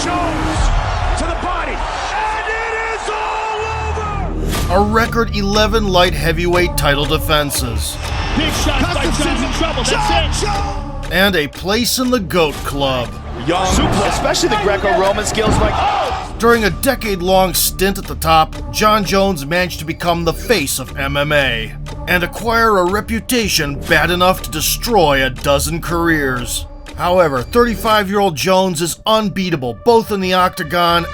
Jones to the body, and it is all over! A record 11 light heavyweight title defenses. Big shot by Jones in trouble, that's it! And a place in the GOAT Club. Young, especially the Greco-Roman skills like... During a decade-long stint at the top, Jon Jones managed to become the face of MMA and acquire a reputation bad enough to destroy a dozen careers. However, 35-year-old Jones is unbeatable both in the octagon.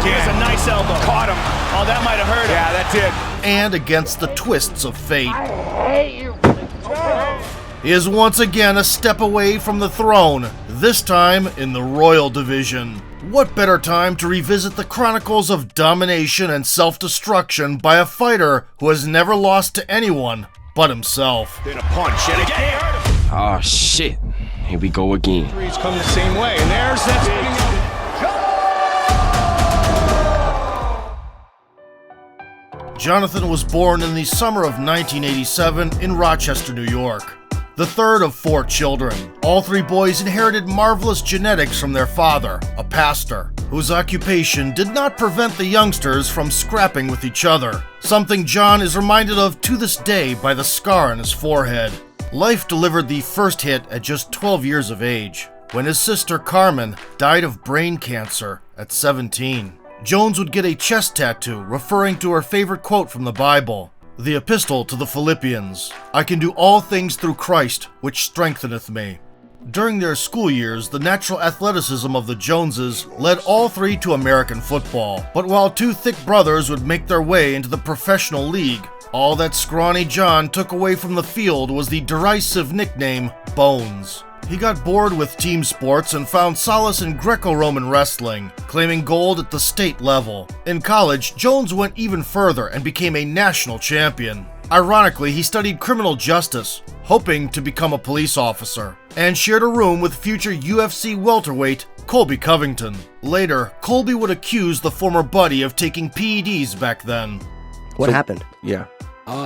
Here's a nice elbow. Caught him. Oh, that might have hurt him. Yeah, that did. And against the twists of fate. I hate you. He is once again a step away from the throne, this time in the Royal Division. What better time to revisit the chronicles of domination and self-destruction by a fighter who has never lost to anyone but himself. Then a punch, and again he hurt him. Oh shit, here we go again. Threes come the same way, and there's that. Jonathan was born in the summer of 1987 in Rochester, New York. The third of 4 children. All 3 boys inherited marvelous genetics from their father, a pastor, whose occupation did not prevent the youngsters from scrapping with each other, something John is reminded of to this day by the scar on his forehead. Life delivered the first hit at just 12 years of age, when his sister Carmen died of brain cancer at 17. Jones would get a chest tattoo referring to her favorite quote from the Bible, the Epistle to the Philippians, "I can do all things through Christ, which strengtheneth me." During their school years, the natural athleticism of the Joneses led all 3 to American football. But while 2 thick brothers would make their way into the professional league, all that scrawny John took away from the field was the derisive nickname Bones. He got bored with team sports and found solace in Greco-Roman wrestling, claiming gold at the state level. In college, Jones went even further and became a national champion. Ironically, he studied criminal justice, hoping to become a police officer, and shared a room with future UFC welterweight Colby Covington. Later, Colby would accuse the former buddy of taking PEDs back then. What happened? Yeah.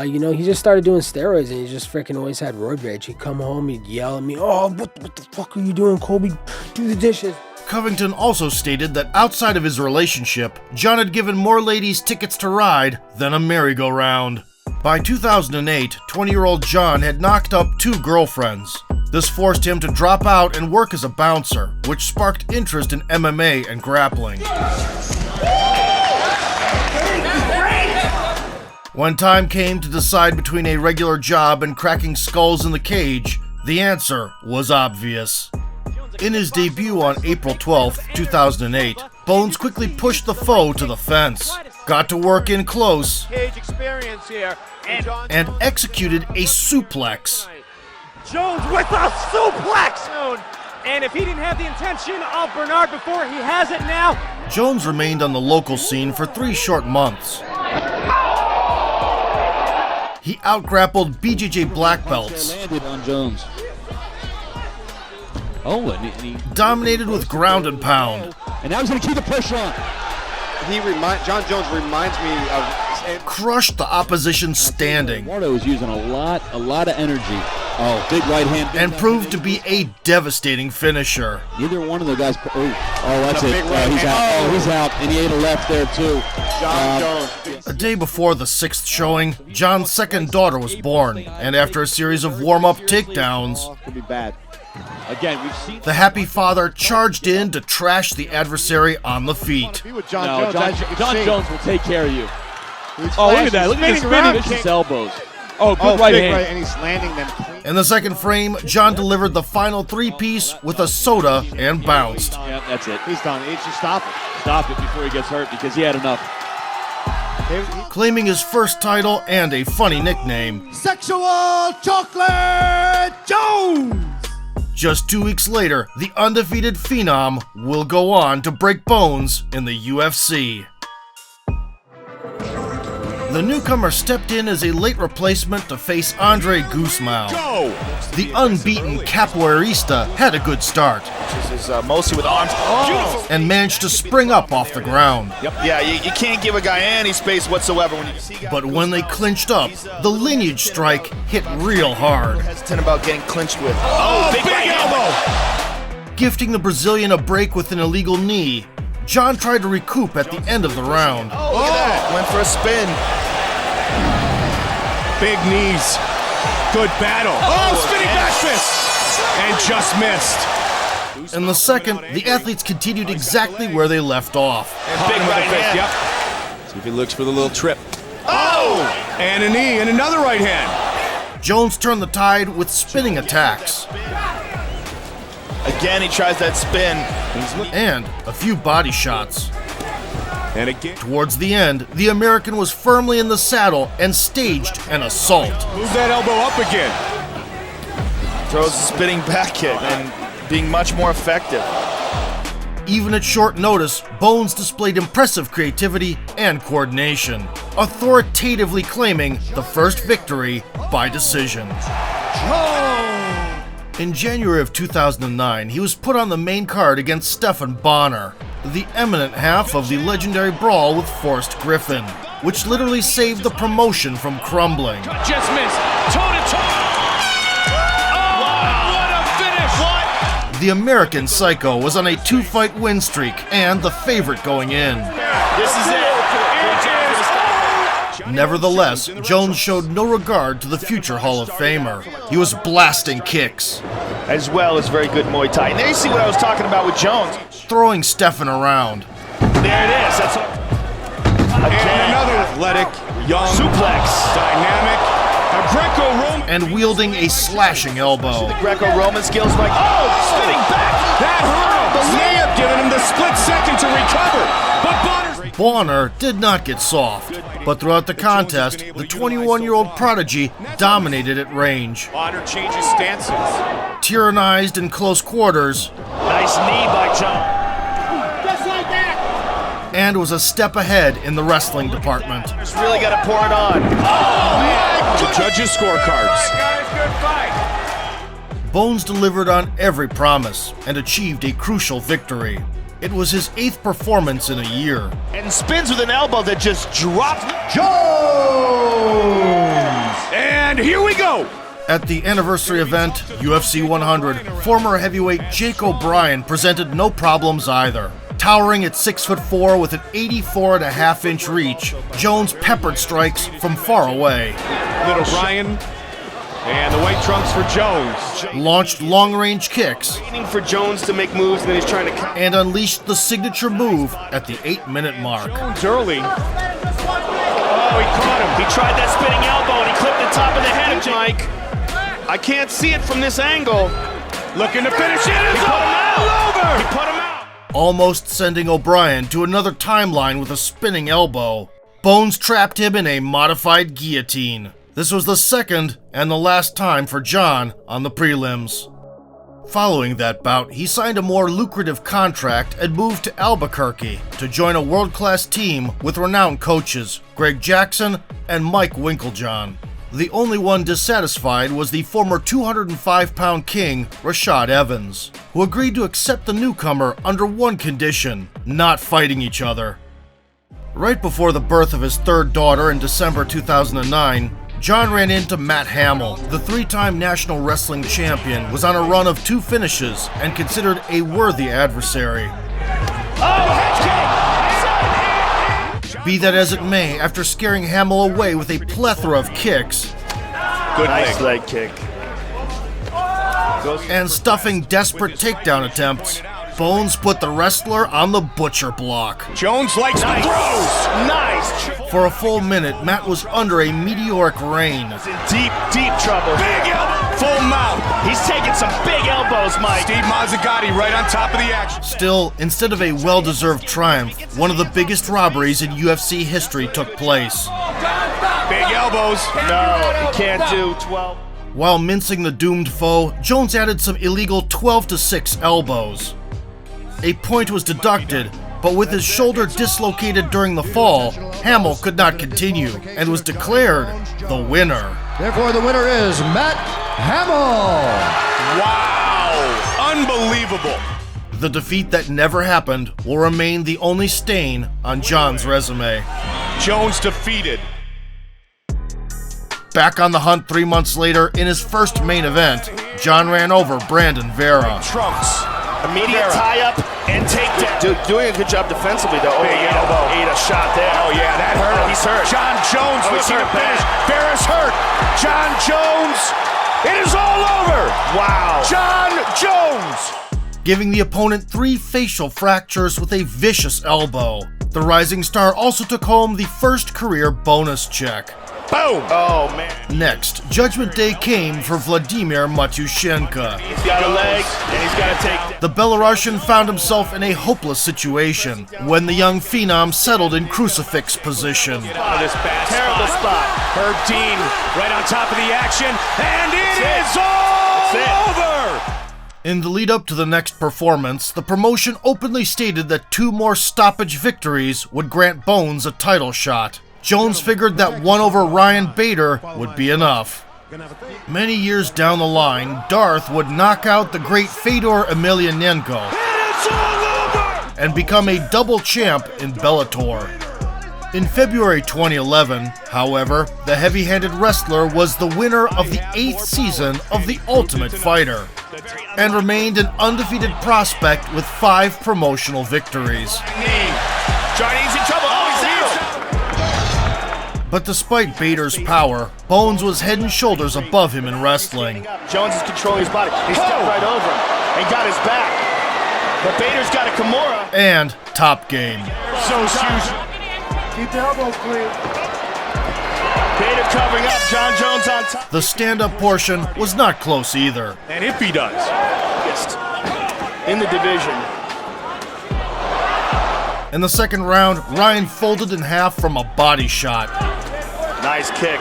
He just started doing steroids and he just freaking always had roid rage. He'd come home, he'd yell at me, "Oh, what the fuck are you doing, Colby? Do the dishes." Covington also stated that outside of his relationship, John had given more ladies tickets to ride than a merry-go-round. By 2008, 20-year-old John had knocked up 2 girlfriends. This forced him to drop out and work as a bouncer, which sparked interest in MMA and grappling. When time came to decide between a regular job and cracking skulls in the cage, the answer was obvious. In his debut on April 12, 2008, Bones quickly pushed the foe to the fence, got to work in close, and executed a suplex. Jones with a suplex! And if he didn't have the intention of Bernard before, he has it now. Jones remained on the local scene for 3 short months. He outgrappled BJJ black belts, landed on Jones. Oh, and he dominated with ground and pound, and now he's going to keep the pressure on. Jon Jones reminds me of... crushed the opposition standing, Eduardo was using a lot of energy. Oh, big right hand. and proved to be a devastating finisher. Neither one of the guys... that's it. big right He's hand. out. He's out, and he ate a left there, too. Jon Jones. A day before the 6th showing, John's second daughter was born, and after a series of warm-up takedowns, Could be bad. Again, we've seen... the happy father charged in to trash the adversary on the feet. Jon Jones will take care of you. Oh, look at that. Look at the spinning vicious elbows. Oh, good right hand. And he's landing them clean. In the second frame, John delivered the final 3-piece with a soda and bounced. Yeah, that's it. He's done. He should stop it. Stop it before he gets hurt because he had enough. Claiming his first title and a funny nickname. Sexual Chocolate Jones! Just 2 weeks later, the undefeated Phenom will go on to break bones in the UFC. The newcomer stepped in as a late replacement to face Andre Guzmão. The unbeaten capoeirista had a good start. This is mostly with arms. And managed to spring up off the ground. Yeah, you can't give a guy any space whatsoever when you see guys. But when they clinched up, the lineage strike hit real hard. Hesitant about getting clinched with. Oh, big right elbow! Gifting the Brazilian a break with an illegal knee, John tried to recoup at the end of the round. Oh, look at that. Went for a spin. Big knees. Good battle. Oh, spinning back fist. And just missed. In the second, the athletes continued exactly where they left off. And big right hand. Yep. See if he looks for the little trip. Oh! And a knee and another right hand. Jones turned the tide with spinning attacks. Again, he tries that spin. And a few body shots. And again. Towards the end, the American was firmly in the saddle and staged an assault. Move that elbow up again. Throws a spinning back kick and being much more effective. Even at short notice, Bones displayed impressive creativity and coordination, authoritatively claiming the first victory by decision. In January of 2009, he was put on the main card against Stephan Bonnar, the eminent half of the legendary brawl with Forrest Griffin, which literally saved the promotion from crumbling. Just missed. Toe-to-toe. Oh, what a finish. What? The American Psycho was on a 2-fight win streak and the favorite going in. This is it. Nevertheless, Jones showed no regard to the future Hall of Famer. He was blasting kicks, As well as very good Muay Thai. And there you see what I was talking about with Jones. throwing Stephan around, There it is. That's and another athletic, young, suplex, dynamic, a Greco-Roman, and wielding a slashing elbow. the Greco-Roman skills like spinning back. That hurt him. May have given him the split second to recover, but Bonnar did not get soft, but throughout the contest, the 21-year-old prodigy dominated at range. Bonnar changes stances. Tyrannized in close quarters, Nice knee by John. and was a step ahead in the wrestling department. Just really got to pour it on. Oh, man. The judges' scorecards. Good fight. Bones delivered on every promise and achieved a crucial victory. It was his 8th performance in a year. And spins with an elbow that just dropped. Jones! And here we go. At the anniversary event, UFC 100, former heavyweight Jake O'Brien presented no problems either. Towering at 6'4" with an 84.5-inch reach, Jones peppered strikes from far away. Little Brian. And the white trunks for Jones. Launched long-range kicks, Waiting for Jones to make moves, and then he's trying to cut. and unleashed the signature move at the 8-minute mark. Jones early. Oh, he caught him. He tried that spinning elbow, and he clipped the top of the head of Mike. I can't see it from this angle. Looking to finish it. It's all over. He put him out. Almost sending O'Brien to another timeline with a spinning elbow. Bones trapped him in a modified guillotine. This was the second and the last time for John on the prelims. Following that bout, he signed a more lucrative contract and moved to Albuquerque to join a world-class team with renowned coaches Greg Jackson and Mike Winklejohn. The only one dissatisfied was the former 205-pound king, Rashad Evans, who agreed to accept the newcomer under one condition: not fighting each other. Right before the birth of his 3rd daughter in December 2009, John ran into Matt Hamill. The 3-time national wrestling champion was on a run of 2 finishes and considered a worthy adversary. Be that as it may, after scaring Hamill away with a plethora of kicks Good nice leg kick. and stuffing desperate takedown attempts, Bones put the wrestler on the butcher block. Jones likes the throws. Nice. For a full minute, Matt was under a meteoric rain. He's in deep, deep trouble. Big elbow. Full mount. He's taking some big elbows, Mike. Steve Mazzagatti right on top of the action. Still, instead of a well-deserved triumph, one of the biggest robberies in UFC history took place. Big elbows. No, he can't do 12. While mincing the doomed foe, Jones added some illegal 12-6 elbows. A point was deducted, but with his shoulder dislocated during the fall, Hamill could not continue and was declared the winner. Therefore, the winner is Matt Hamill. Wow. Unbelievable. The defeat that never happened will remain the only stain on John's resume. Jones defeated. Back on the hunt 3 months later, in his first main event, John ran over Brandon Vera. Trunks. Immediate tie-up and takedown. Dude, doing a good job defensively, though. Oh, ate a shot there. Oh, yeah, that hurt him. He's hurt. John Jones looking to finish. Ferris hurt. John Jones. It is all over. Wow. John Jones. Giving the opponent 3 facial fractures with a vicious elbow. The Rising Star also took home the first career bonus check. Boom. Oh, man. Next, Judgment Day came for Vladimir Matyushenko. He's got a leg, and he's got a takedown. The Belarusian found himself in a hopeless situation when the young phenom settled in crucifix position. This bad Terrible spot. Herb Dean right on top of the action, and it is all over. In the lead up to the next performance, the promotion openly stated that 2 more stoppage victories would grant Bones a title shot. Jones figured that one over Ryan Bader would be enough. Many years down the line, Darth would knock out the great Fedor Emelianenko and become a double champ in Bellator. In February 2011, however, the heavy-handed wrestler was the winner of the 8th season of The Ultimate Fighter and remained an undefeated prospect with 5 promotional victories. Johnny's in trouble. Oh, he's out. But despite Bader's power, Bones was head and shoulders above him in wrestling. Jones is controlling his body. He stepped right over him and got his back. But Bader's got a Kimura. And top game. So huge. Keep the elbows clean. Bader covering up. John Jones on top. The stand-up portion was not close either. And if he does. In the division. In the second round, Ryan folded in half from a body shot. Nice kick.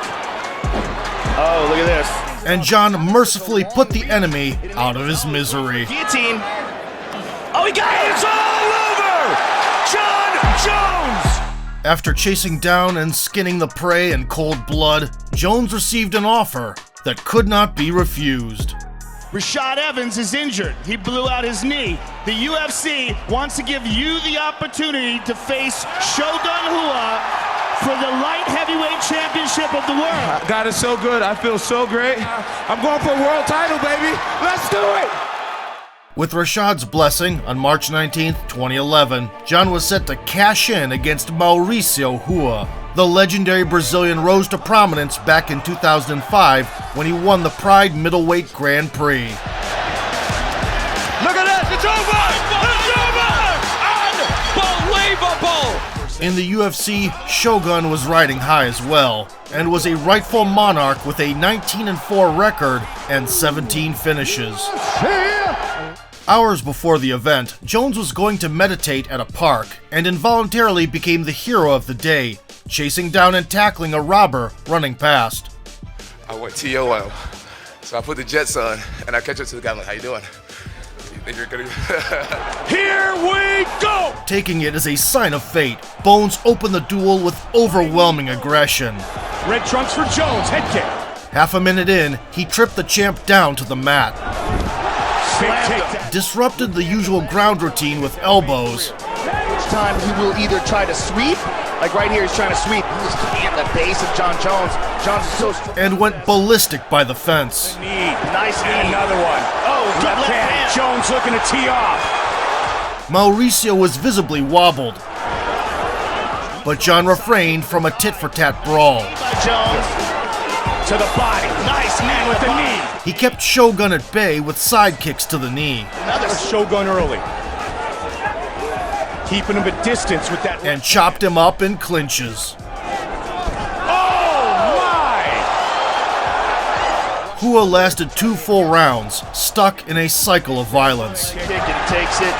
Oh, look at this. And John mercifully put the enemy out of his misery. Guillotine. Oh, he got it. It's all over. John Jones. After chasing down and skinning the prey in cold blood, Jones received an offer that could not be refused. Rashad Evans is injured. He blew out his knee. The UFC wants to give you the opportunity to face Shogun Rua for the light heavyweight championship of the world. God is so good. I feel so great. I'm going for a world title, baby. Let's do it. With Rashad's blessing, on March 19, 2011, John was set to cash in against Mauricio Rua. The legendary Brazilian rose to prominence back in 2005 when he won the Pride Middleweight Grand Prix. Look at this. It's over. It's over. Unbelievable. In the UFC, Shogun was riding high as well, and was a rightful monarch with a 19-4 record and 17 finishes. Hours before the event, Jones was going to meditate at a park and involuntarily became the hero of the day, chasing down and tackling a robber running past. I went TOL, so I put the Jets on and I catch up to the guy. I'm like, how you doing? You think you're gonna Here we go! Taking it as a sign of fate, Bones opened the duel with overwhelming aggression. Red trunks for Jones, head kick. Half a minute in, he tripped the champ down to the mat, disrupted the usual ground routine with elbows. Each time he will either try to sweep, like right here he's trying to sweep. He's at the base of John Jones. Jones is so strong. And went ballistic by the fence. Nice knee. And another one. Oh, good left hand. Jones looking to tee off. Mauricio was visibly wobbled, but John refrained from a tit-for-tat brawl. Jones to the body. Nice man with the knee. He kept Shogun at bay with side kicks to the knee. Another Shogun early. Keeping him at distance with that. And chopped him up in clinches. Oh my! Rua lasted 2 full rounds, stuck in a cycle of violence. kick and he takes it.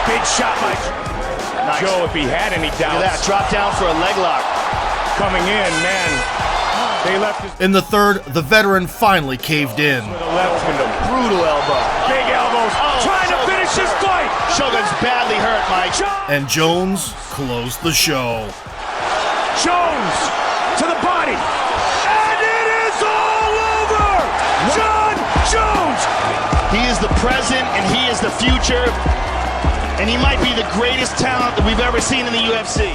Big shot by Nice. Joe if he had any Look at doubts. that. Drop down for a leg lock. Coming in, man. They left his In the third, the veteran finally caved in. with a left window. Brutal elbow. Big elbows. Trying to finish his fight. Shogun's badly hurt, Mike. And Jones closed the show. Jones to the body. And it is all over. John Jones. He is the present and he is the future. And he might be the greatest talent that we've ever seen in the UFC.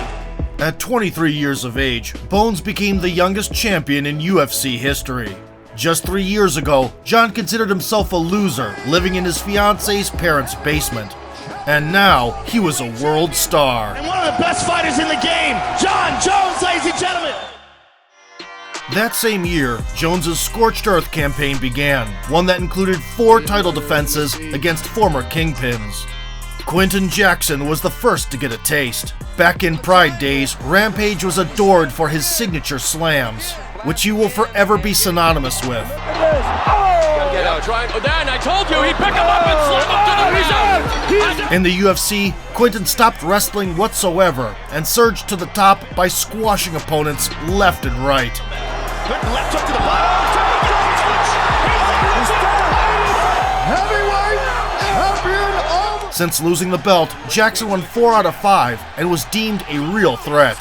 At 23 years of age, Bones became the youngest champion in UFC history. Just 3 years ago, John considered himself a loser, living in his fiance's parents' basement. And now, he was a world star. And one of the best fighters in the game, Jon Jones, ladies and gentlemen. That same year, Jones's Scorched Earth campaign began, one that included 4 title defenses against former kingpins. Quinton Jackson was the first to get a taste. Back in Pride days, Rampage was adored for his signature slams, which he will forever be synonymous with. I told you, he'd pick him up and slam him to the ground. In the UFC, Quinton stopped wrestling whatsoever and surged to the top by squashing opponents left and right. Left hook to the bottom. Heavyweight champion of... Since losing the belt, Jackson won 4 out of 5 and was deemed a real threat.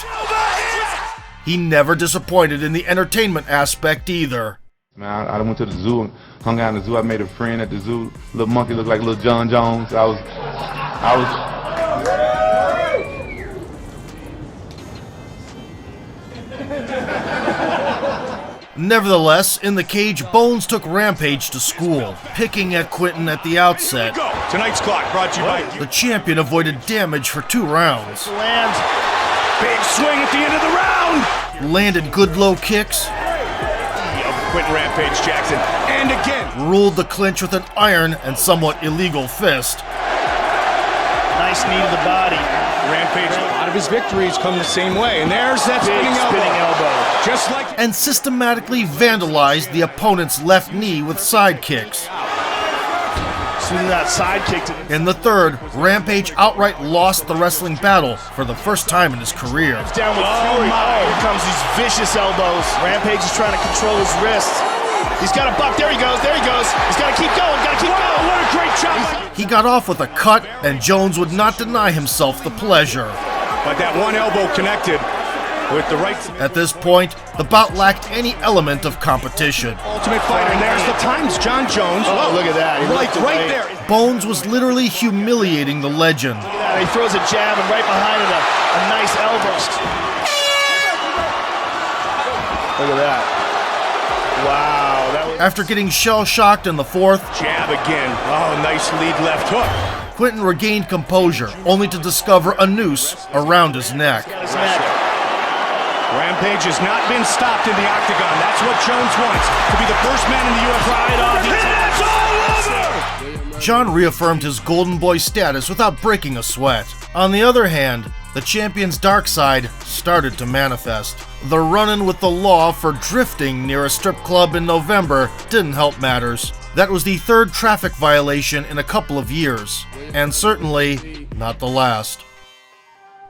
He never disappointed in the entertainment aspect either. Man, I went to the zoo and hung out in the zoo. I made a friend at the zoo. Little monkey looked like little Jon Jones. I was Nevertheless, in the cage, Bones took Rampage to school, picking at Quinton at the outset. Tonight's clock brought to you by... The champion avoided damage for 2 rounds. Lands. Big swing at the end of the round. Landed good low kicks. Quinton Rampage Jackson. And again. Ruled the clinch with an iron and somewhat illegal fist. Nice knee to the body. Rampage, a lot of his victories come the same way. And there's that spinning elbow. Just like... And systematically vandalized the opponent's left knee with side kicks. Swinging that side kick to the... In the third, Rampage outright lost the wrestling battle for the first time in his career. Down with fury. Here comes these vicious elbows. Rampage is trying to control his wrists. He's got a buck. There he goes. There he goes. He's got to keep going. Got to keep going. What a great chop. He got off with a cut, and Jones would not deny himself the pleasure. But that one elbow connected with the right. At this point, the bout lacked any element of competition. Ultimate Fighter. And there's the times. Jon Jones. Oh, look at that. Right there. Bones was literally humiliating the legend. Look at that. He throws a jab, and right behind it, a nice elbow. Look at that. Wow. After getting shell-shocked in the fourth, jab again. Oh, nice lead left hook. Quinton regained composure, only to discover a noose around his neck. Rampage has not been stopped in the octagon. That's what Jones wants, to be the first man in the UFC. It's all over! John reaffirmed his Golden Boy status without breaking a sweat. On the other hand, the champion's dark side started to manifest. The run-in with the law for drifting near a strip club in November didn't help matters. That was the 3rd traffic violation in a couple of years, and certainly not the last.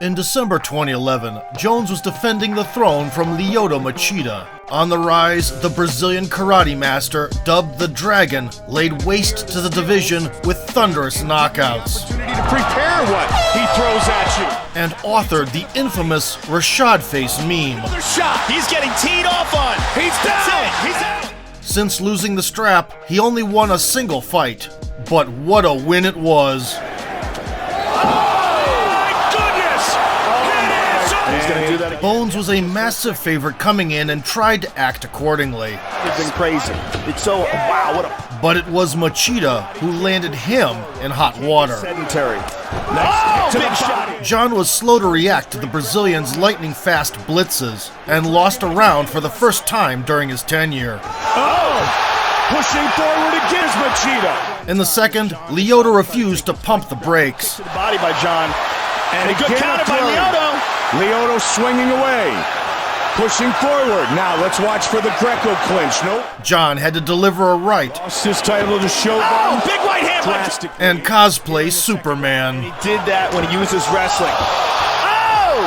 In December 2011, Jones was defending the throne from Lyoto Machida. On the rise, the Brazilian karate master, dubbed the Dragon, laid waste to the division with thunderous knockouts. Opportunity to prepare what he throws at you. And authored the infamous Rashad Face meme. Another shot. He's getting teed off on. He's down. He's out. Since losing the strap, he only won a single fight. But what a win it was. Bones was a massive favorite coming in and tried to act accordingly. It's been crazy. It's so, wow, what a... But it was Machida who landed him in hot water. Sedentary. Nice big shot. John was slow to react to the Brazilian's lightning-fast blitzes and lost a round for the first time during his tenure. Oh! Pushing forward against Machida. In the second, Lyoto refused to pump the brakes. To the body by John. And a good counter by Lyoto. Lyoto swinging away, pushing forward. Now let's watch for the Greco clinch. Nope. John had to deliver a right. Lost his title to Shogun. Oh, big right hand. And cosplay Superman. He did that when he used his wrestling. Oh!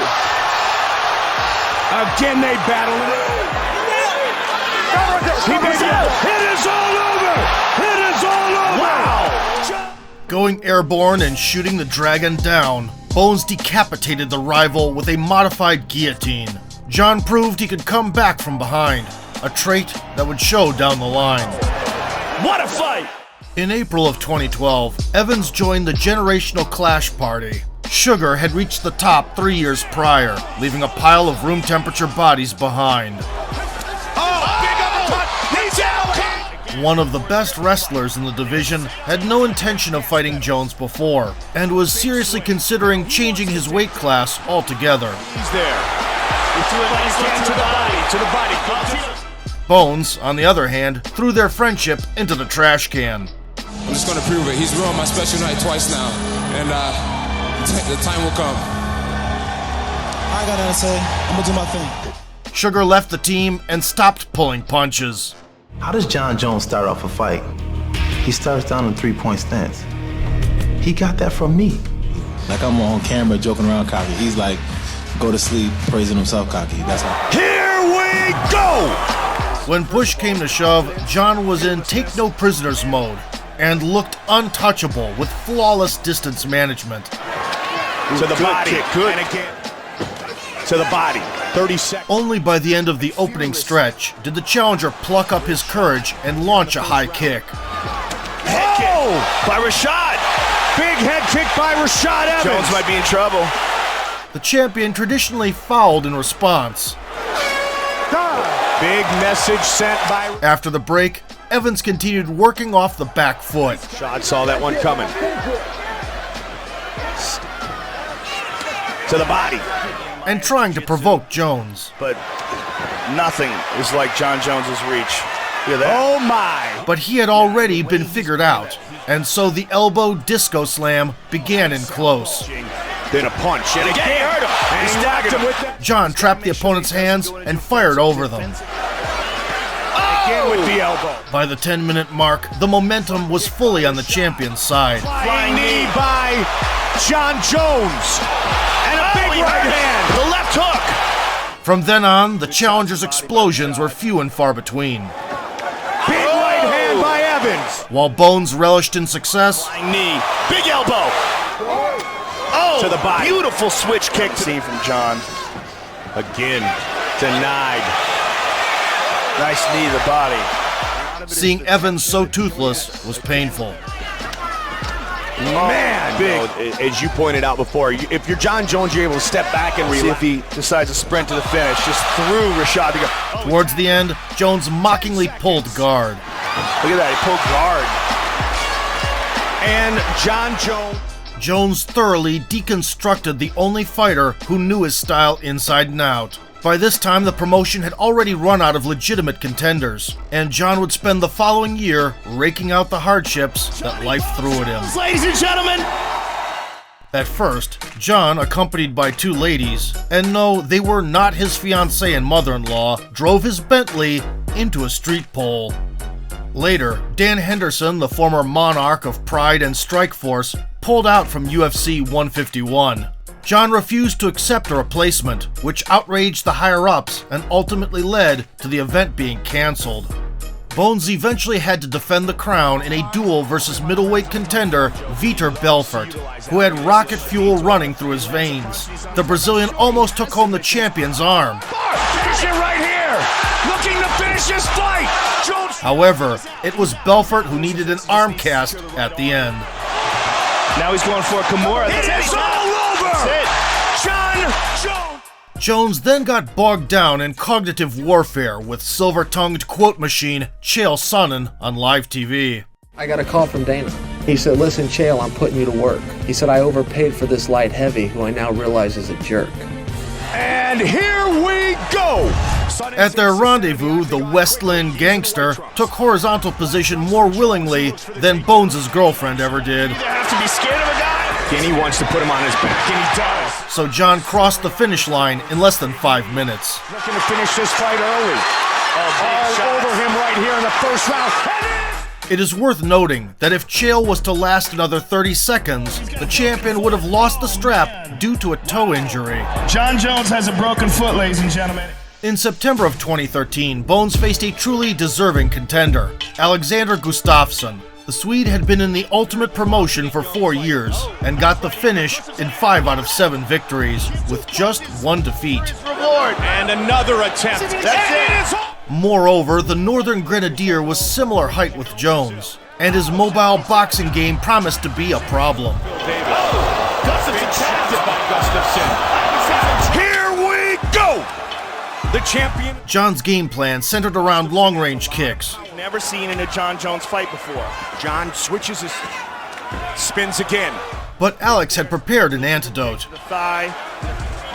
Again they battle. It is all over. It is all over. Wow. Going airborne and shooting the Dragon down, Bones decapitated the rival with a modified guillotine. John proved he could come back from behind, a trait that would show down the line. What a fight! In April of 2012, Evans joined the Generational Clash party. Sugar had reached the top 3 years prior, leaving a pile of room temperature bodies behind. Oh, big uppercut! He's out! one of the best wrestlers in the division, had no intention of fighting Jones before, and was seriously considering changing his weight class altogether. He's there. He threw a nice hand to the body. Bones, on the other hand, threw their friendship into the trash can. I'm just going to prove it. He's ruined my special night twice now, and the time will come. I ain't got nothing to say. I'm going to do my thing. Sugar left the team and stopped pulling punches. How does John Jones start off a fight? He starts down in 3-point stance. He got that from me. Like I'm on camera joking around cocky. He's like, go to sleep praising himself cocky. That's how. Here we go! When push came to shove, John was in take-no-prisoners mode and looked untouchable with flawless distance management. To the body, good. And again. To the body, 30 seconds. Only by the end of the opening stretch did the challenger pluck up his courage and launch a high kick. Head kick by Rashad. Big head kick by Rashad Evans. Jones might be in trouble. The champion traditionally fouled in response. Big message sent by... After the break, Evans continued working off the back foot. Rashad saw that one coming. To the body. And trying to provoke Jones. But nothing is like John Jones's reach. Look at that. Oh my! But he had already been figured out, and so the elbow disco slam began in close. Then a punch, and again he hurt him. And he stacked him with that. John trapped the opponent's hands and fired over them. Again with the elbow. By the 10-minute mark, the momentum was fully on the champion's side. Flying knee by John Jones. And a big right hand. The left hook. From then on, the challenger's explosions were few and far between. Big right hand by Evans. While Bones relished in success, Flying knee. Big elbow. Oh, to the body. Beautiful switch kick. Seen from John. Again, denied. Nice knee to the body. seeing Evans so toothless was painful. Man, big. As you pointed out before, if you're John Jones, you're able to step back and see if he decides to sprint to the finish. Just threw Rashad to go. Towards the end, Jones mockingly pulled guard. Look at that, he pulled guard. And John Jones thoroughly deconstructed the only fighter who knew his style inside and out. By this time, the promotion had already run out of legitimate contenders, and John would spend the following year raking out the hardships that life threw at him. Ladies and gentlemen! At first, John, accompanied by two ladies, and no, they were not his fiancée and mother-in-law, drove his Bentley into a street pole. Later, Dan Henderson, the former monarch of Pride and Strikeforce, pulled out from UFC 151. John refused to accept a replacement, which outraged the higher-ups and ultimately led to the event being cancelled. Bones eventually had to defend the crown in a duel versus middleweight contender Vitor Belfort, who had rocket fuel running through his veins. The Brazilian almost took home the champion's arm. Finish it right here! Looking to finish this fight! Jones. However, it was Belfort who needed an arm cast at the end. Now he's going for a Kimura. It is all over! That's it. John Jones! Jones then got bogged down in cognitive warfare with silver-tongued quote machine Chael Sonnen on live TV. I got a call from Dana. He said, "Listen, Chael, I'm putting you to work." He said, "I overpaid for this light heavy, who I now realize is a jerk." And here we go! At their rendezvous, the Westland gangster took horizontal position more willingly than Bones' girlfriend ever did. You have to be scared of a guy. And he wants to put him on his back, and he does. So John crossed the finish line in less than 5 minutes. Looking to finish this fight early. All over him right here in the first round. It is worth noting that if Chael was to last another 30 seconds, the champion would have lost the strap due to a toe injury. John Jones has a broken foot, ladies and gentlemen. In September of 2013, Bones faced a truly deserving contender, Alexander Gustafsson. The Swede had been in the Ultimate promotion for 4 years and got the finish in 5 out of 7 victories, with just 1 defeat. Reward and another attempt. That's it. Moreover, the Northern Grenadier was similar height with Jones, and his mobile boxing game promised to be a problem. Here we go! The champion. John's game plan centered around long-range kicks. never seen in a John Jones fight before. John switches his, spins again. But Alex had prepared an antidote. The thigh,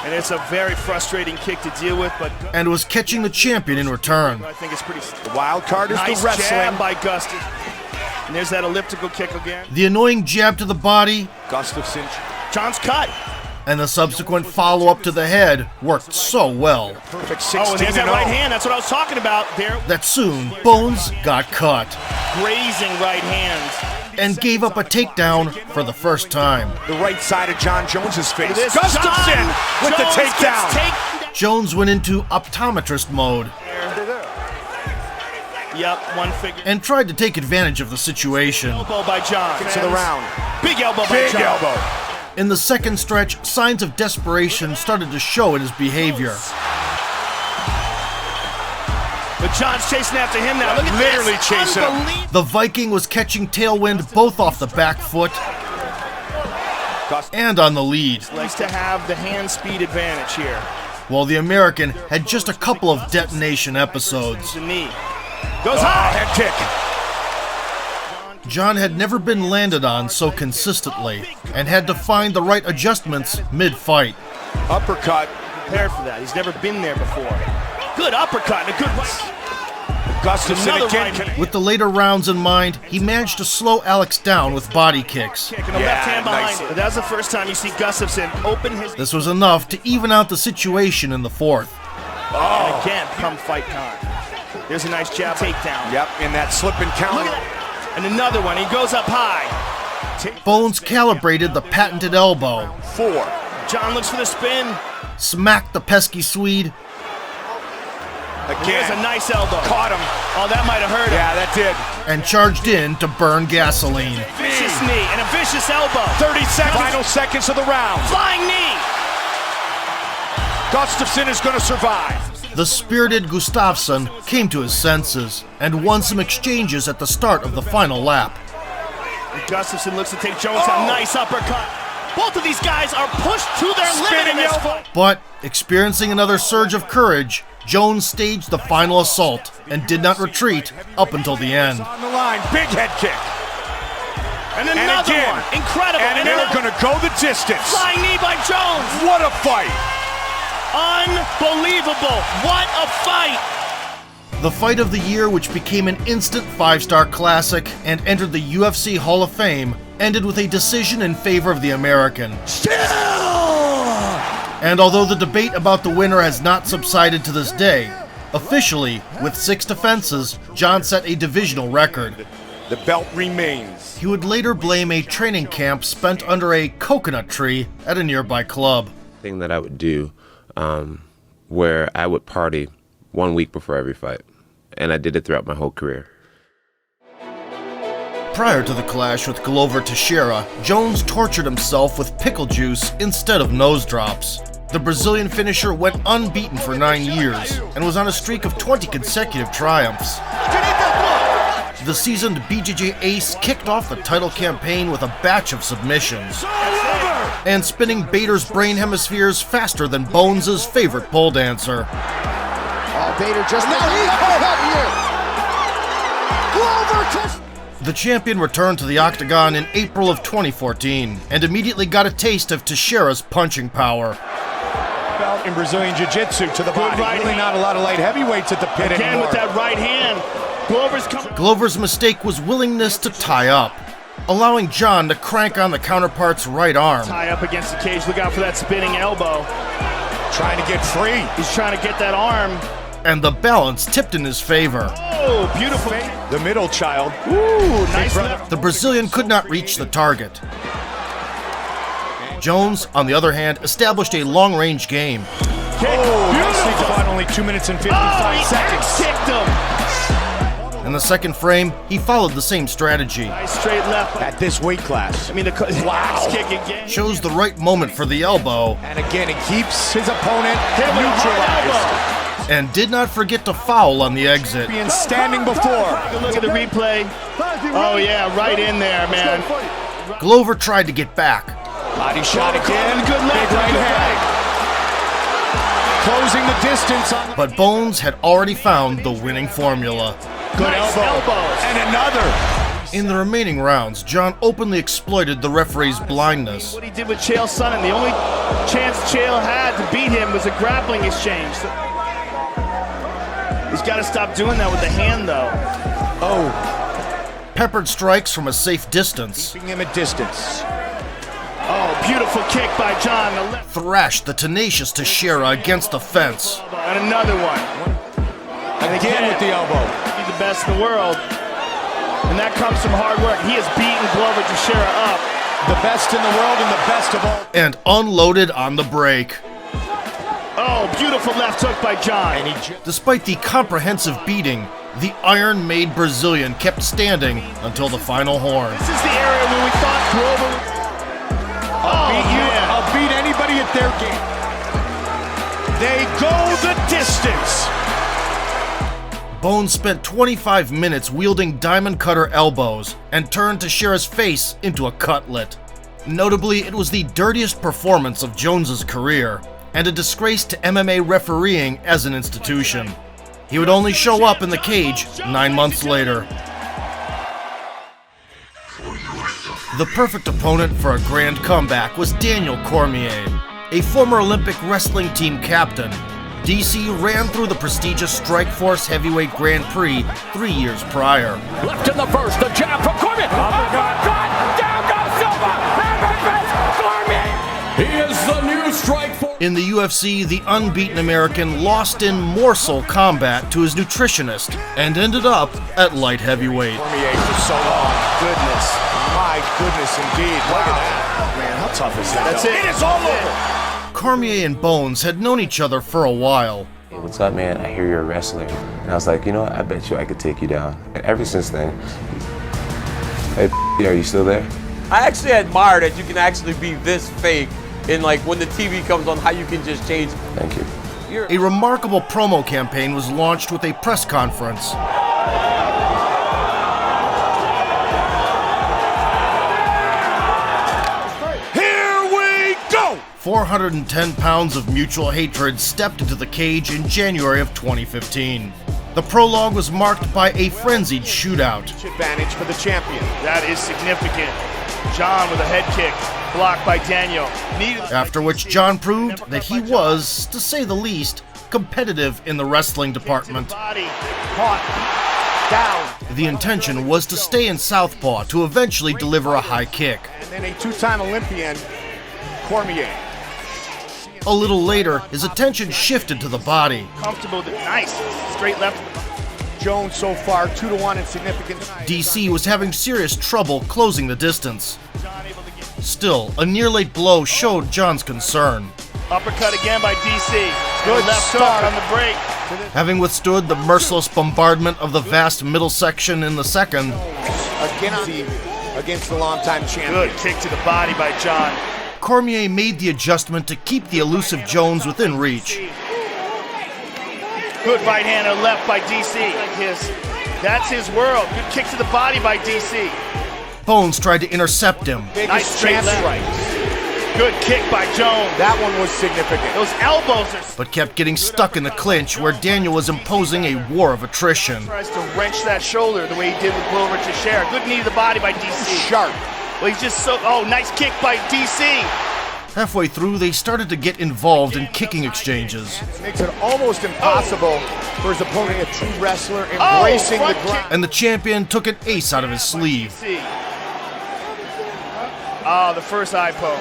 and it's a very frustrating kick to deal with, but and was catching the champion in return. I think it's pretty. The wild card is nice the wrestling. Jab by Gustafsson. And there's that elliptical kick again. The annoying jab to the body. Gustafsson. John's cut. And the subsequent follow-up to the head worked so well. Perfect 16 and there's that right hand. That's what I was talking about there. That soon, Bones got cut. Grazing right hands. And gave up a takedown for the first time. The right side of John Jones's face. Gustafsson with the takedown. Jones went into optometrist mode. Yep, one figure. And tried to take advantage of the situation. Elbow by John. To the round. Big elbow by John. Big elbow. In the second stretch, signs of desperation started to show in his behavior. But John's chasing after him now. Look at literally this. chasing him. The Viking was catching tailwind both off the back foot and on the lead. Likes to have the hand speed advantage here. While the American had just a couple of detonation episodes. The knee. Goes high. Head kick. John had never been landed on so consistently and had to find the right adjustments mid-fight. Uppercut. Prepared for that. He's never been there before. Good uppercut and a good Gustafsson again. Right. With the later rounds in mind, he managed to slow Alex down with body kicks. Kick and a left hand behind it. But that's the first time you see Gustafsson open his... This was enough to even out the situation in the fourth. And again, come fight time. There's a nice jab takedown. Yep, in that slip and counter. And another one. He goes up high. Bones calibrated the patented elbow. 4. John looks for the spin. Smacked the pesky Swede. Again. Here's a nice elbow. Caught him. Oh, that might have hurt him. Yeah, that did. And charged in to burn gasoline. Vicious knee and a vicious elbow. 30 seconds. Final seconds of the round. Flying knee. Gustafsson is going to survive. The spirited Gustafsson came to his senses and won some exchanges at the start of the final lap. And Gustafsson looks to take Jones a nice uppercut. Both of these guys are pushed to their limit in this fight. But, experiencing another surge of courage, Jones staged the final assault and did not retreat up until the end. On the line, big head kick. And another one, incredible. And they're going to go the distance. Flying knee by Jones. What a fight. Unbelievable. What a fight. The fight of the year, which became an instant 5-star classic and entered the UFC Hall of Fame, ended with a decision in favor of the American. Still! And although the debate about the winner has not subsided to this day, officially, with 6 defenses, John set a divisional record. The belt remains. He would later blame a training camp spent under a coconut tree at a nearby club. Thing that I would do where I would party 1 week before every fight. And I did it throughout my whole career. Prior to the clash with Glover Teixeira, Jones tortured himself with pickle juice instead of nose drops. The Brazilian finisher went unbeaten for 9 years and was on a streak of 20 consecutive triumphs. The seasoned BJJ ace kicked off the title campaign with a batch of submissions and spinning Bader's brain hemispheres faster than Bones' favorite pole dancer. Bader just The champion returned to the octagon in April of 2014 and immediately got a taste of Teixeira's punching power. Belt in Brazilian Jiu-Jitsu to the body. Really not a lot of light heavyweights at the pit Again anymore. with that right hand. Glover's mistake was willingness to tie up, allowing John to crank on the counterpart's right arm. Tie up against the cage. Look out for that spinning elbow. Trying to get free. He's trying to get that arm. And the balance tipped in his favor. Oh, beautiful. The middle child. Ooh, nice left. The Brazilian could not reach the target. Jones, on the other hand, established a long-range game. Nicely done. Only 2 minutes and 55 seconds. Kicked him. In the second frame, he followed the same strategy. Nice straight left. At this weight class. I mean, the wow. kick again. Chose the right moment for the elbow. And again, he keeps his opponent neutralized. And did not forget to foul on the exit. Being standing before. Look at the replay. Oh, yeah, right in there, man. Glover tried to get back. Body shot again. Good left. Big right hand. closing the distance on. But Bones had already found the winning formula. Good elbows. And another. In the remaining rounds, John openly exploited the referee's blindness. What he did with Chael Sonnen, the only chance Chael had to beat him was a grappling exchange. He's got to stop doing that with the hand, though. Peppered strikes from a safe distance. Keeping him at distance. Oh, beautiful kick by John. Thrashed the tenacious Teixeira against the fence. And another one. And again with the elbow. He's the best in the world. And that comes from hard work. He has beaten Glover Teixeira up. The best in the world and the best of all. And unloaded on the break. Oh, beautiful left hook by John. Despite the comprehensive beating, the iron-made Brazilian kept standing until the final horn. This is the area where we thought Glover... I'll beat anybody at their game. They go the distance. Bones spent 25 minutes wielding diamond cutter elbows and turned Teixeira's face into a cutlet. Notably, it was the dirtiest performance of Jones's career and a disgrace to MMA refereeing as an institution. He would only show up in the cage 9 months later. The perfect opponent for a grand comeback was Daniel Cormier, a former Olympic wrestling team captain. DC ran through the prestigious Strikeforce Heavyweight Grand Prix 3 years prior. Left in the first, the jab from Cormier. Uppercut, down goes Silva. Cormier. He is the new Strikeforce. In the UFC, the unbeaten American lost in morsel combat to his nutritionist and ended up at light heavyweight. Cormier for so long. Goodness. My goodness indeed. Look at that. Man, how tough is that? That's it. It is all over. Cormier and Bones had known each other for a while. Hey, what's up, man? I hear you're a wrestler. And I was like, you know what? I bet you I could take you down. And ever since then, hey, are you still there? I actually admire that you can actually be this fake and like when the TV comes on, how you can just change. Thank you. A remarkable promo campaign was launched with a press conference. Here we go! 410 pounds of mutual hatred stepped into the cage in January of 2015. The prologue was marked by a frenzied shootout. Advantage for the champion. That is significant. John with a head kick, blocked by Daniel. After which John proved that he was, to say the least, competitive in the wrestling department. Body caught down. The intention was to stay in southpaw to eventually deliver a high kick. And then a two-time Olympian, Cormier. A little later, his attention shifted to the body. Comfortable, nice, straight left. Jones so far 2-1 in significance. DC was having serious trouble closing the distance. Still, a near-late blow showed John's concern. Uppercut again by DC. Good left start hook on the break. Having withstood the merciless bombardment of the vast middle section in the second, Against the longtime champion. Good kick to the body by John. Cormier made the adjustment to keep the elusive Jones within reach. Good right hand and left by DC. That's his world. Good kick to the body by DC. Bones tried to intercept him. Nice straight left. Right. Good kick by Jones. That one was significant. Those elbows are... But kept getting stuck in the clinch where Daniel was imposing a war of attrition. Tries to wrench that shoulder the way he did with Glover Teixeira. Good knee to the body by DC. Sharp. Well, he's just so... Oh, nice kick by DC. Halfway through, they started to get involved in kicking exchanges. Makes it almost impossible for his opponent, a true wrestler, embracing the ground. And the champion took an ace out of his sleeve. Oh, the first eye poke.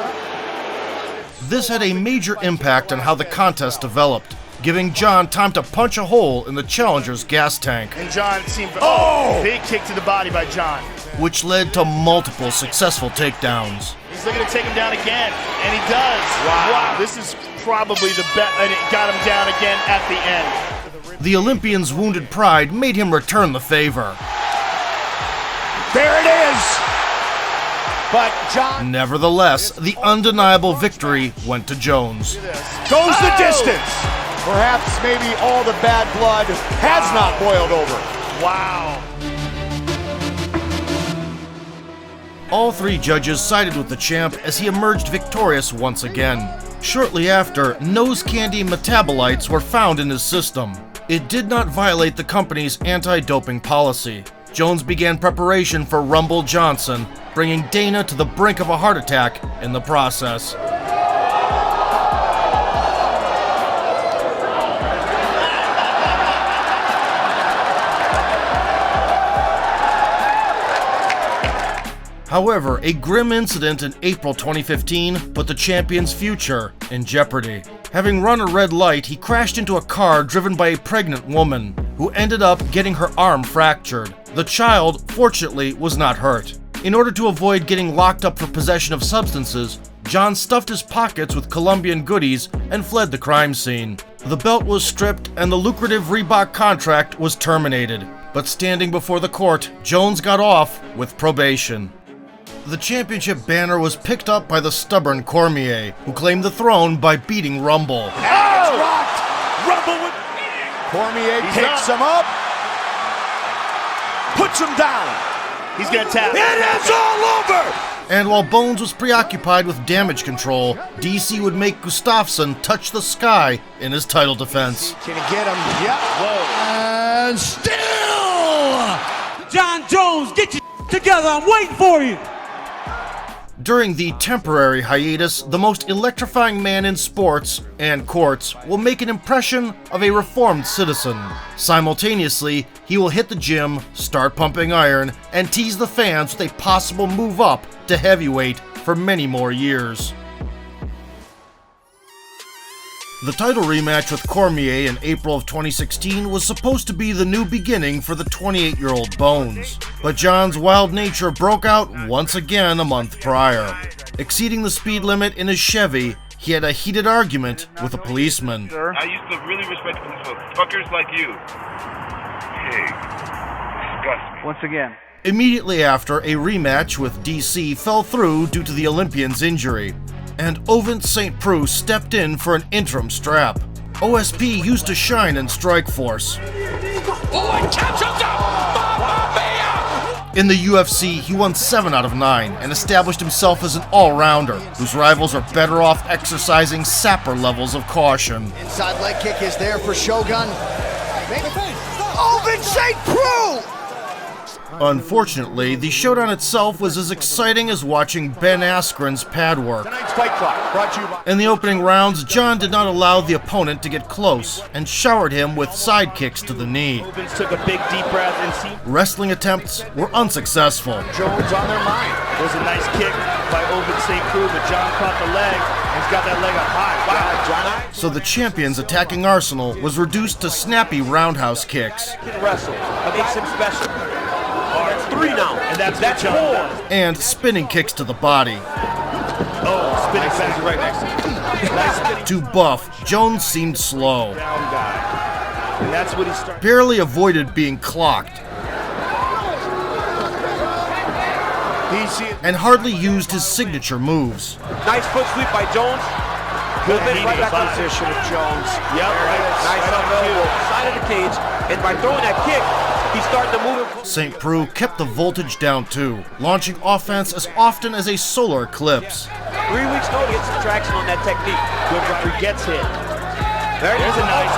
This had a major impact on how the contest developed, giving John time to punch a hole in the challenger's gas tank. And John seemed... Oh! Big kick to the body by John. Which led to multiple successful takedowns. He's looking to take him down again, and he does. Wow. This is probably the best, and it got him down again at the end. The Olympian's wounded pride made him return the favor. There it is! But John... Nevertheless, the undeniable victory went to Jones. Goes the distance! Perhaps maybe all the bad blood has not boiled over. Wow. All three judges sided with the champ as he emerged victorious once again. Shortly after, nose candy metabolites were found in his system. It did not violate the company's anti-doping policy. Jones began preparation for Rumble Johnson, bringing Dana to the brink of a heart attack in the process. However, a grim incident in April 2015 put the champion's future in jeopardy. Having run a red light, he crashed into a car driven by a pregnant woman, who ended up getting her arm fractured. The child, fortunately, was not hurt. In order to avoid getting locked up for possession of substances, John stuffed his pockets with Colombian goodies and fled the crime scene. The belt was stripped and the lucrative Reebok contract was terminated. But standing before the court, Jones got off with probation. The championship banner was picked up by the stubborn Cormier, who claimed the throne by beating Rumble. And it's rocked. Rumble with Cormier picks him up, puts him down. He's gonna tap. It is all over. And while Bones was preoccupied with damage control, DC would make Gustafsson touch the sky in his title defense. Can he get him? Yep. Whoa. And still, John Jones, get your together. I'm waiting for you. During the temporary hiatus, the most electrifying man in sports and courts will make an impression of a reformed citizen. Simultaneously, he will hit the gym, start pumping iron, and tease the fans with a possible move up to heavyweight for many more years. The title rematch with Cormier in April of 2016 was supposed to be the new beginning for the 28-year-old Bones. But John's wild nature broke out once again a month prior. Exceeding the speed limit in his Chevy, he had a heated argument with a policeman. I used to really respect police folks. Fuckers like you. Hey, disgust me. Once again. Immediately after, a rematch with DC fell through due to the Olympian's injury, and Ovint St. Preux stepped in for an interim strap. OSP used to shine in Strikeforce. Oh, and catches up! Mamma mia! In the UFC, he won 7 out of 9 and established himself as an all-rounder, whose rivals are better off exercising sapper levels of caution. Inside leg kick is there for Shogun. Ovint St. Preux! Unfortunately, the showdown itself was as exciting as watching Ben Askren's pad work. Tonight's Fight Clock brought to you by... In the opening rounds, John did not allow the opponent to get close and showered him with side kicks to the knee. Ovins took a big deep breath and see Wrestling attempts were unsuccessful. Jones on their mind. It was a nice kick by Ovint St. Preux, but John caught the leg and he's got that leg up high. Wow, John. So the champion's attacking arsenal was reduced to snappy roundhouse kicks. Can wrestle. That makes him special. That's 3 now, and that's 4. And spinning kicks to the body. Oh, spinning kicks right next to him. Nice spinning. To Buff, Jones seemed slow. Down guy. And that's what he started. Barely avoided being clocked. And hardly used his signature moves. Nice foot sweep by Jones. Good right back position of Jones. Yep, nice elbow, side of the cage. And by throwing that kick, he started to move it. St. Preux kept the voltage down too, launching offense as often as a solar eclipse. 3 weeks ago, he gets some traction on that technique. Good referee gets hit. There's a nice,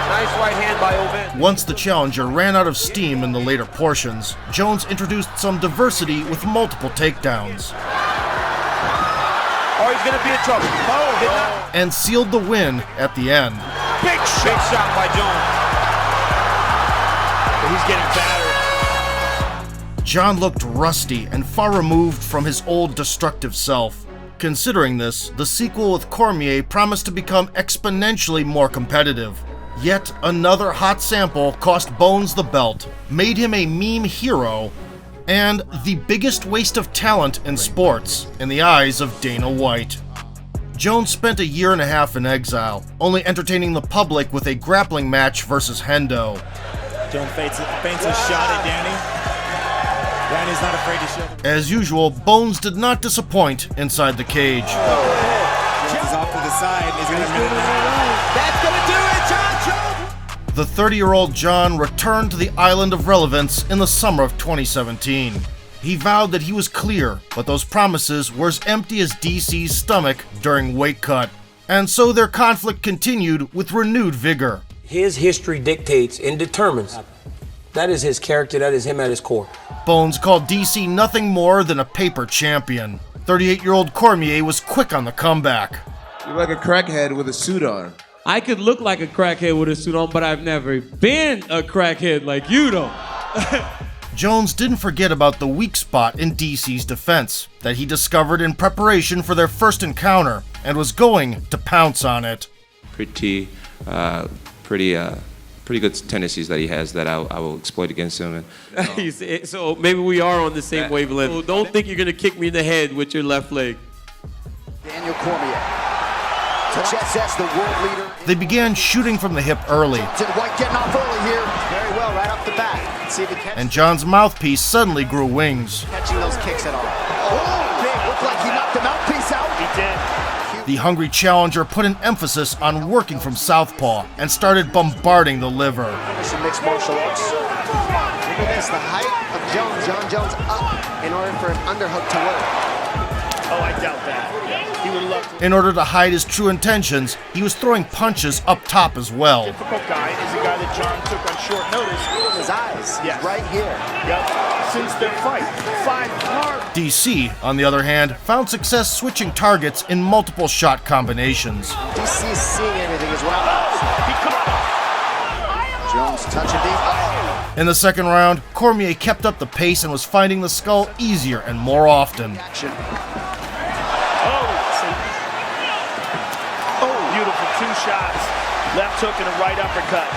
nice right hand by Ovin. Once the challenger ran out of steam in the later portions, Jones introduced some diversity with multiple takedowns. Oh, he's gonna be in trouble. Oh, and sealed the win at the end. Big shot by Jones. He's getting battered. John looked rusty and far removed from his old destructive self. Considering this, the sequel with Cormier promised to become exponentially more competitive. Yet another hot sample cost Bones the belt, made him a meme hero, and the biggest waste of talent in sports in the eyes of Dana White. Jones spent a year and a half in exile, only entertaining the public with a grappling match versus Hendo. Jones feints a shot at Danny. Danny's not afraid to show. As usual, Bones did not disappoint inside the cage. Jones is off to the side. He's gonna That's gonna do it, John Jones! The 30-year-old John returned to the island of relevance in the summer of 2017. He vowed that he was clear, but those promises were as empty as DC's stomach during weight cut. And so their conflict continued with renewed vigor. His history dictates and determines. That is his character, that is him at his core. Bones called DC nothing more than a paper champion. 38-year-old Cormier was quick on the comeback. You're like a crackhead with a suit on. I could look like a crackhead with a suit on, but I've never been a crackhead like you don't. Jones didn't forget about the weak spot in DC's defense that he discovered in preparation for their first encounter and was going to pounce on it. Pretty good tendencies that he has that I will exploit against him. And, So maybe we are on the same wavelength. So don't think you're going to kick me in the head with your left leg. Daniel Cormier. Success, the world leader. They began shooting from the hip early. White getting off early here. Very well, right off the bat. See if he catches. And John's mouthpiece suddenly grew wings. Catching those kicks at all. Oh, big. Looked like he knocked the mouthpiece out. He did. The hungry challenger put an emphasis on working from southpaw and started bombarding the liver. Some mixed martial arts. Look at this, the height of Jones. John Jones up in order for an underhook to work. Oh, I doubt that. He would love to. In order to hide his true intentions, he was throwing punches up top as well. Difficult guy is a guy that John took on short notice. His eyes, yes. Right here. Yep. Since their fight, 5 hard. DC, on the other hand, found success switching targets in multiple shot combinations. DC is seeing everything as well. He caught Jones touching deep. In the second round, Cormier kept up the pace and was finding the skull easier and more often. Beautiful 2 shots. Left hook and a right uppercut.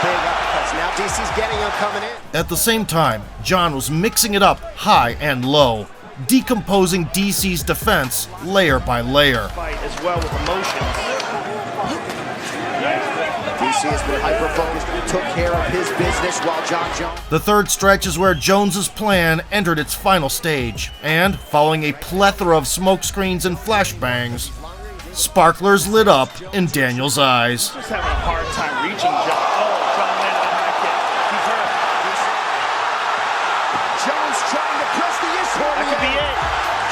Big uppercuts. Now DC's getting him coming in. At the same time, John was mixing it up high and low, decomposing DC's defense layer by layer. Fight as well with emotions. DC has been hyper-focused, took care of his business while John Jones. The third stretch is where Jones's plan entered its final stage, and following a plethora of smokescreens and flashbangs, sparklers lit up in Daniel's eyes. Just having a hard time reaching John. Oh, John landed a high kick. He's hurt. Jones trying to press the issue. That could be it.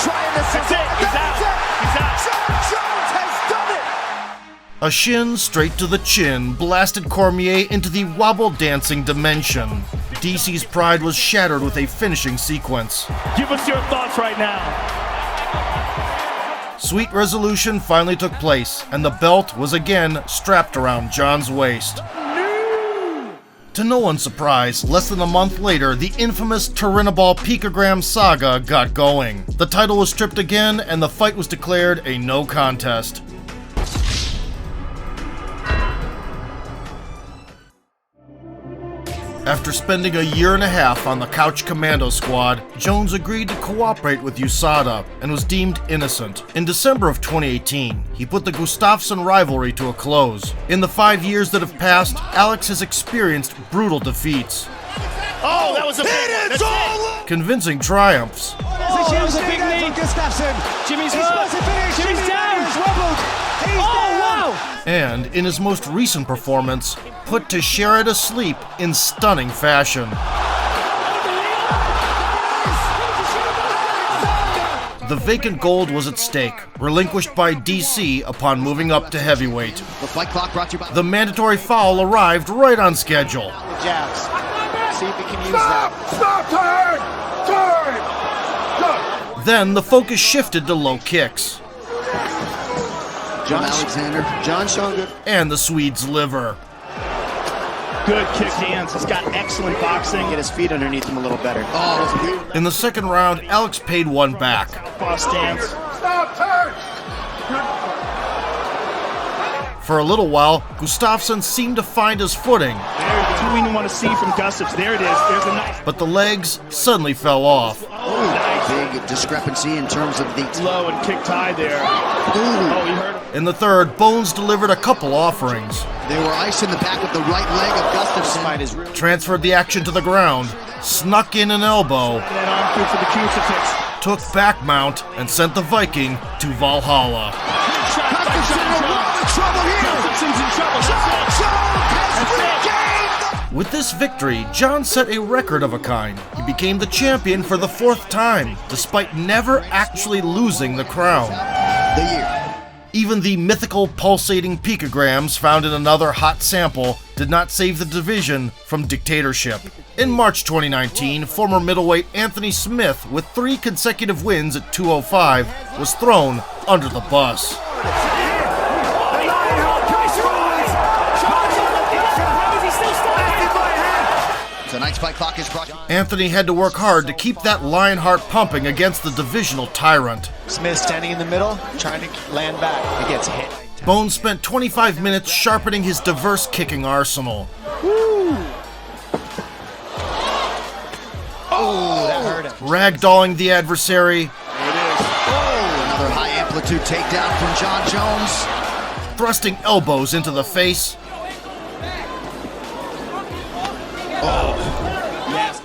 Trying to That's it. He's out. He's out. John Jones has done it. A shin straight to the chin blasted Cormier into the wobble dancing dimension. DC's pride was shattered with a finishing sequence. Give us your thoughts right now. Sweet resolution finally took place, and the belt was again strapped around John's waist. To no one's surprise, less than a month later, the infamous Turinabol picogram saga got going. The title was stripped again, and the fight was declared a no contest. After spending a year and a half on the Couch Commando Squad, Jones agreed to cooperate with USADA and was deemed innocent. In December of 2018, he put the Gustafsson rivalry to a close. In the 5 years that have passed, Alex has experienced brutal defeats. Oh, that was a big one. Convincing triumphs. Jimmy's a big knee. Jimmy's Jimmy's down. He's wobbled. Oh, wow. And in his most recent performance, put Teixeira to sleep in stunning fashion. The vacant gold was at stake, relinquished by DC upon moving up to heavyweight. The fight clock brought to you by The mandatory foul arrived right on schedule. jabs. See if he can use that. Then the focus shifted to low kicks. John Alexander. John showing good. And the Swede's liver. Good kick hands. He's got excellent boxing. Get his feet underneath him a little better. Oh, In the second round, Alex paid one back. Stance. For a little while, Gustafsson seemed to find his footing. That's what we want to see from Gustafsson. There it is. There's a nice. But the legs suddenly fell off. Oh, nice. big discrepancy in terms of the low and kicked high there. Oh, he heard him. In the third, Bones delivered a couple offerings. They were ice in the back of the right leg of Gustafsson. Transferred the action to the ground, snuck in an elbow, took back mount, and sent the Viking to Valhalla. With this victory, John set a record of a kind. He became the champion for the 4th time, despite never actually losing the crown. Even the mythical pulsating picograms found in another hot sample did not save the division from dictatorship. In March 2019, former middleweight Anthony Smith, with 3 consecutive wins at 205, was thrown under the bus. Tonight's fight clock is brought. Anthony had to work hard to keep that lion heart pumping against the divisional tyrant. Smith standing in the middle, trying to land back. He gets hit. Bones spent 25 minutes sharpening his diverse kicking arsenal. Oh, that hurt him. Ragdolling the adversary. Another high amplitude takedown from John Jones. Thrusting elbows into the face.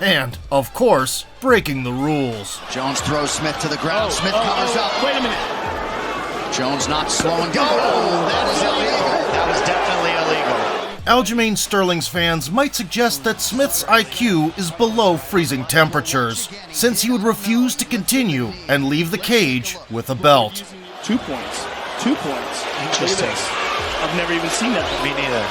And, of course, breaking the rules. Jones throws Smith to the ground. Smith covers up. Wait a minute. Jones not slowing down. Oh, that is illegal. That was definitely illegal. Aljamain Sterling's fans might suggest that Smith's IQ is below freezing temperatures, since he would refuse to continue and leave the cage with a belt. 2 points. 2 points. Interesting. I've never even seen that. Me neither.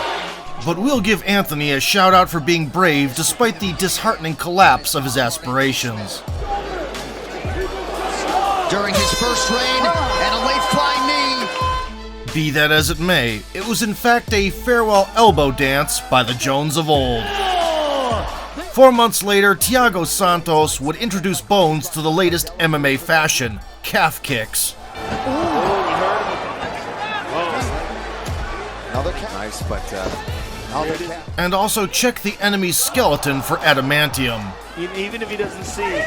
But we'll give Anthony a shout out for being brave despite the disheartening collapse of his aspirations. During his first reign, and a late flying knee. Be that as it may, it was in fact a farewell elbow dance by the Jones of old. 4 months later, Thiago Santos would introduce Bones to the latest MMA fashion, calf kicks. Nice, but And also check the enemy's skeleton for adamantium. Even if he doesn't see.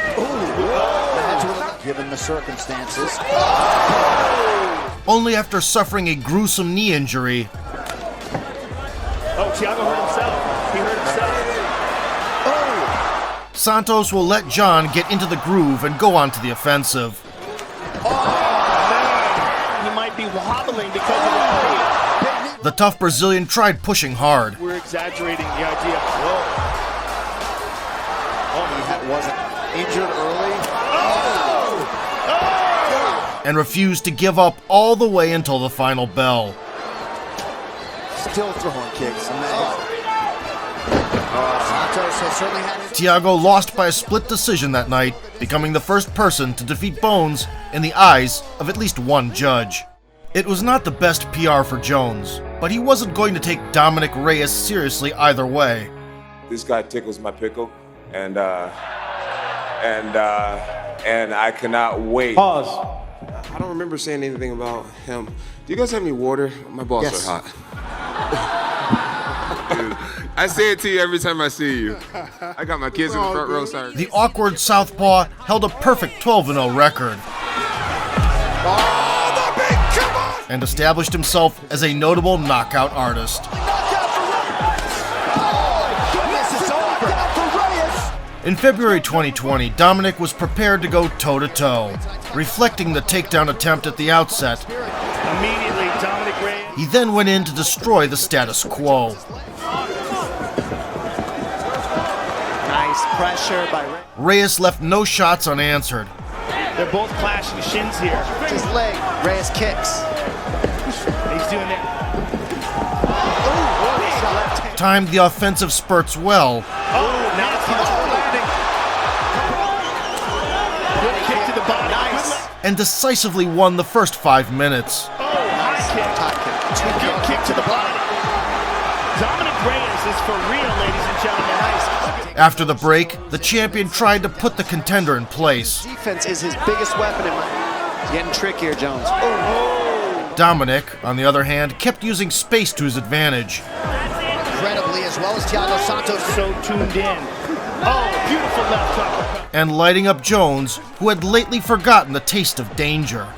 Given the circumstances. Only after suffering a gruesome knee injury. Oh, Thiago hurt himself. He hurt himself. Santos will let John get into the groove and go on to the offensive. He might be wobbling because of the pain. The tough Brazilian tried pushing hard. We're exaggerating the idea. he wasn't injured early. And refused to give up all the way until the final bell. Still throwing kicks. Santos has certainly had his... Thiago lost by a split decision that night, becoming the first person to defeat Bones in the eyes of at least one judge. It was not the best PR for Jones, but he wasn't going to take Dominic Reyes seriously either way. This guy tickles my pickle, and I cannot wait. Pause. I don't remember saying anything about him. Do you guys have any water? My balls are hot. Dude, I say it to you every time I see you. I got my kids in the front row, sorry. The awkward southpaw held a perfect 12-0 record. And established himself as a notable knockout artist. In February 2020, Dominic was prepared to go toe-to-toe, reflecting the takedown attempt at the outset. Immediately, Dominic Reyes. He then went in to destroy the status quo. Nice pressure by Reyes. Reyes left no shots unanswered. They're both clashing shins here. His leg. Reyes kicks. He's doing it. Timed the offensive spurts well. Now it's landing. Good kick to the body. Nice. And decisively won the first 5 minutes. High kick. Good kick to the body. Dominic Reyes is for real, ladies and gentlemen. Nice. After the break, the champion tried to put the contender in place. Defense is his biggest weapon. It's getting trickier, Jones. Dominic, on the other hand, kept using space to his advantage. Incredibly, as well as Thiago Santos. So tuned in. Oh, beautiful left hook. And lighting up Jones, who had lately forgotten the taste of danger. My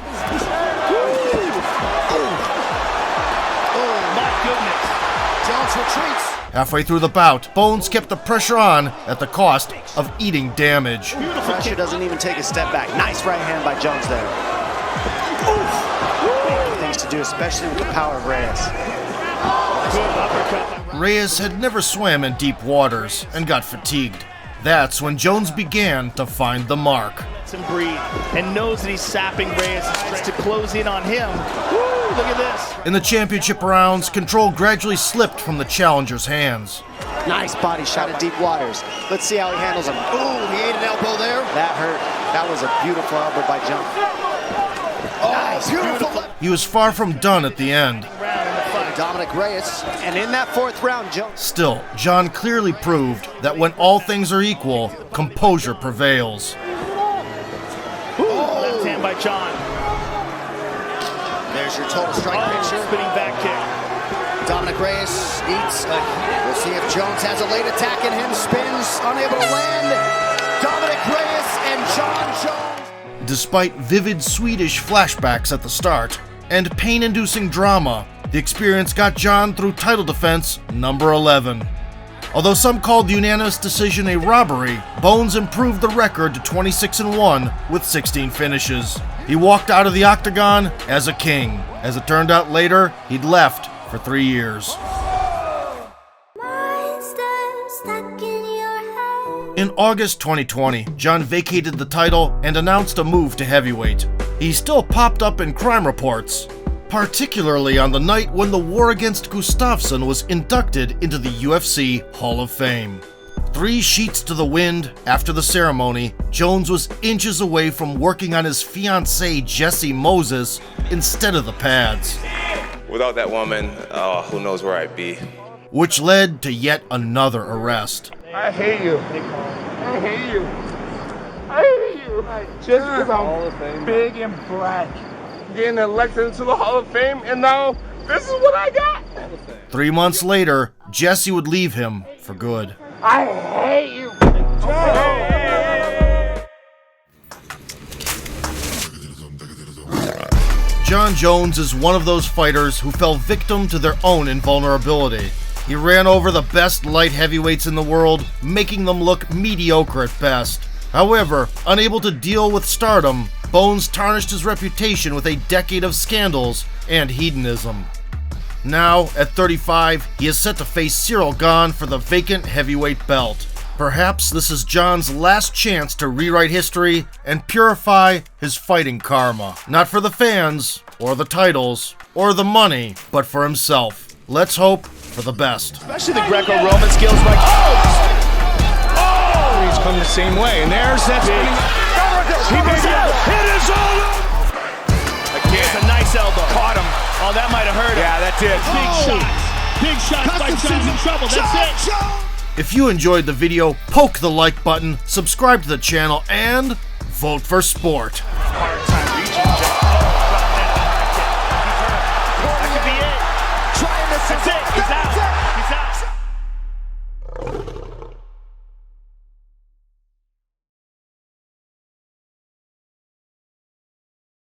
goodness. Jones retreats. Halfway through the bout, Bones kept the pressure on at the cost of eating damage. Pressure doesn't even take a step back. Nice right hand by Jones there. Things to do, especially with the power of Reyes. Good uppercut. Reyes had never swam in deep waters and got fatigued. That's when Jones began to find the mark. And breathe, and knows that he's sapping Reyes' strength to close in on him. Woo, look at this. In the championship rounds, control gradually slipped from the challenger's hands. Nice body shot in deep waters. Let's see how he handles him. Ooh, he ate an elbow there. That hurt. That was a beautiful elbow by John. Oh, nice, beautiful. He was far from done at the end. Dominic Reyes, and in that fourth round, Jones. Still, John clearly proved that when all things are equal, composure prevails. Left hand by John. There's your total strike picture. Spinning back kick. Dominic Reyes eats. We'll see if Jones has a late attack in him. Spins, unable to land. Dominic Reyes and John Jones. Despite vivid Swedish flashbacks at the start and pain-inducing drama, the experience got John through title defense number 11. Although some called the unanimous decision a robbery, Bones improved the record to 26-1 with 16 finishes. He walked out of the octagon as a king. As it turned out later, he'd left for 3 years. In August 2020, John vacated the title and announced a move to heavyweight. He still popped up in crime reports, particularly on the night when the war against Gustafsson was inducted into the UFC Hall of Fame. 3 sheets to the wind after the ceremony, Jones was inches away from working on his fiancée Jessie Moses instead of the pads. Without that woman, who knows where I'd be. Which led to yet another arrest. I hate you. I hate you. I hate you. Just because I'm big and black. Getting elected into the Hall of Fame, and now this is what I got. 3 months later, Jesse would leave him for good. I hate you. John Jones is one of those fighters who fell victim to their own invulnerability. He ran over the best light heavyweights in the world, making them look mediocre at best. However, unable to deal with stardom, Bones tarnished his reputation with a decade of scandals and hedonism. Now, at 35, he is set to face Cyril Gane for the vacant heavyweight belt. Perhaps this is John's last chance to rewrite history and purify his fighting karma. Not for the fans, or the titles, or the money, but for himself. Let's hope for the best. Especially the Greco-Roman skills like... He's come the same way, and there's that spinning. He makes it. It is all over. Again, a nice elbow. Caught him. Oh, that might have hurt him. Yeah, that did. Big shots by John's in trouble. That's it. If you enjoyed the video, poke the like button, subscribe to the channel, and vote for sport. Hard time reaching. That could be it. That's it. He's out. He's out.